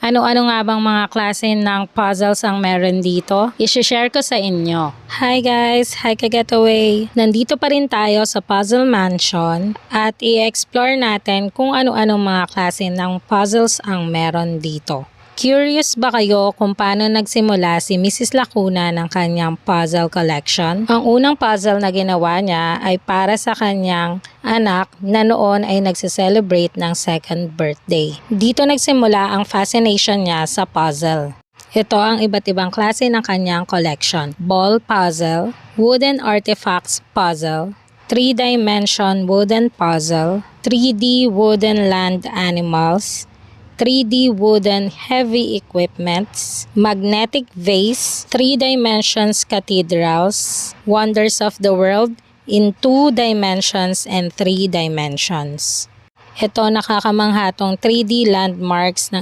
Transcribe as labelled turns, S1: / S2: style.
S1: Ano-ano nga bang mga klase ng puzzles ang meron dito? I-share ko sa inyo. Hi guys! Hi Kagetaway! Nandito pa rin tayo sa Puzzle Mansion at i-explore natin kung ano-anong mga klase ng puzzles ang meron dito. Curious ba kayo kung paano nagsimula si Mrs. Lacuna ng kanyang puzzle collection? Ang unang puzzle na ginawa niya ay para sa kanyang anak na noon ay nagse-celebrate ng second birthday. Dito nagsimula ang fascination niya sa puzzle. Ito ang iba't ibang klase ng kanyang collection. Ball puzzle, wooden artifacts puzzle, 3-dimension wooden puzzle, 3D wooden land animals, 3D wooden heavy equipments, magnetic vase, 3 dimensions cathedrals, wonders of the world in 2 dimensions and 3 dimensions. Ito nakakamanghatong 3D landmarks ng